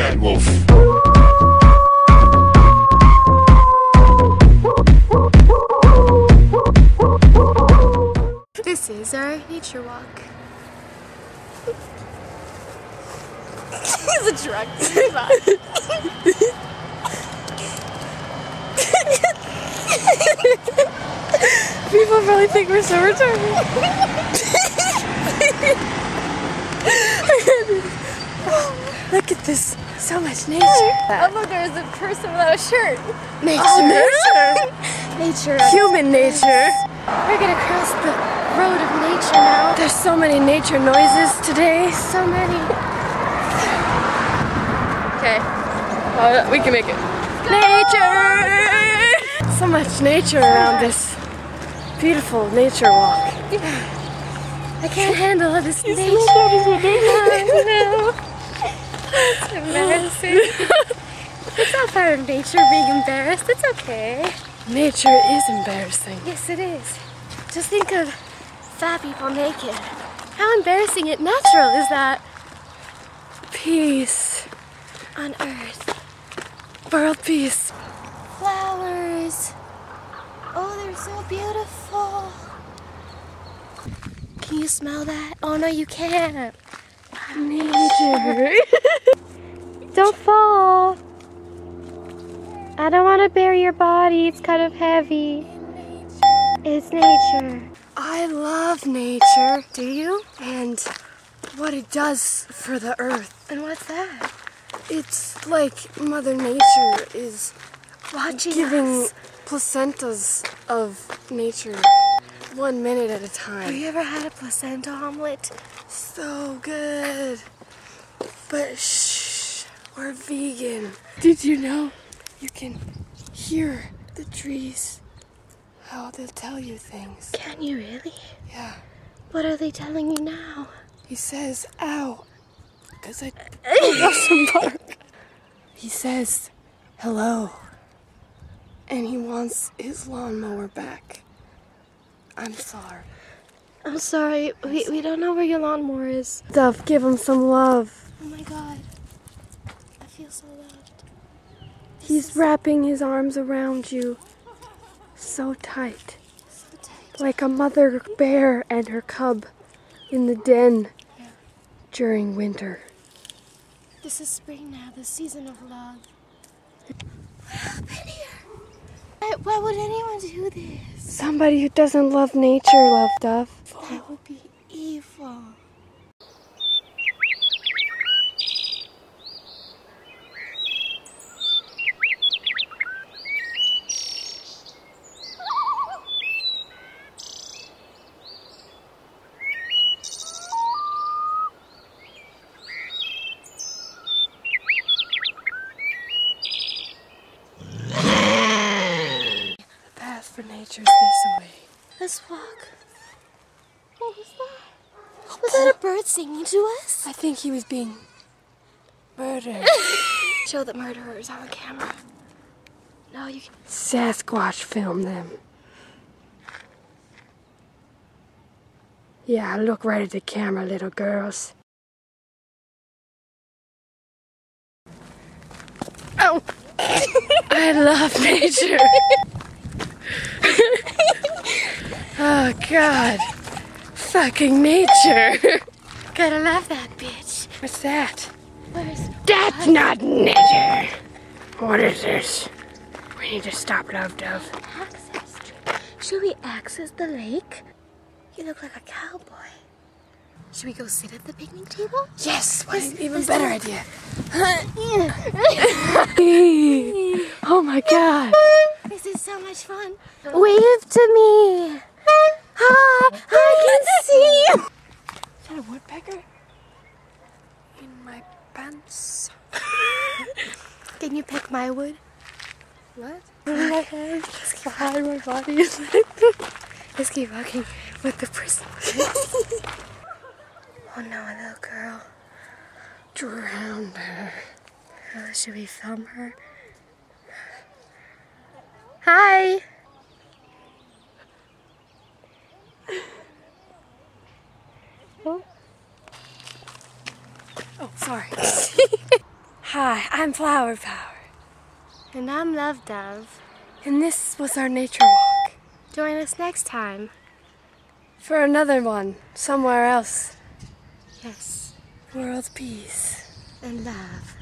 bad wolf. This is our nature walk. He's a drunk. He's not. People probably think we're so retarded. Look at this. So much nature. Oh look, there's a person without a shirt. Nature. Oh, nature. Nature. Human nature. We're gonna cross the road of nature now. There's so many nature noises today. So many. Okay. We can make it. Nature! So much nature around this beautiful nature walk. I can't handle all this nature. No. That's embarrassing. It's not part of nature being embarrassed. It's okay. Nature is embarrassing. Yes, it is. Just think of fat people naked. How embarrassing and natural is that? Peace on earth. World peace. Flowers. Oh, they're so beautiful. Can you smell that? Oh no, you can't. Nature. Don't fall. I don't want to bury your body. It's kind of heavy. It's nature. I love nature. Do you? And what it does for the earth. And what's that? It's like Mother Nature is watching giving us placentas of nature 1 minute at a time. Have you ever had a placenta omelet? So good. But shh, we're vegan. Did you know you can hear the trees? How they'll tell you things. Can you really? Yeah. What are they telling you now? He says, ow, because I love some bark. He says, hello, and he wants his lawnmower back. I'm sorry. I'm sorry, we don't know where your lawnmower is. Duff, give him some love. Oh my god, I feel so loved. He's wrapping his arms around you. So tight. So tight. Like a mother bear and her cub in the den during winter. This is spring now, the season of love. What happened here? Why would anyone do this? Somebody who doesn't love nature, love Duff. That would be evil. For nature's this way. Let's walk. What was that? Was that a bird singing to us? I think he was being murdered. Show the murderers on camera. No, you can. Sasquatch film them. Yeah, look right at the camera, little girls. Oh! I love nature. Oh God, fucking nature. Gotta love that bitch. What's that? That's not nature. What is this? We need to stop, Love Dove. Access tree. Should we access the lake? You look like a cowboy. Should we go sit at the picnic table? Yes, what an even better idea. Oh my God. This is so much fun. Wave to me. Hi, I can see you. Is that a woodpecker? In my pants. Can you pick my wood? What? In my hands. Just behind my body. Just keep walking with the person. Oh no, a little girl. Drowned her. Oh, should we film her? Hi! Oh, sorry. Hi. Hi, I'm Flower Power. And I'm Love Dove. And this was our nature walk. Join us next time. For another one, somewhere else. Yes. World peace. And love.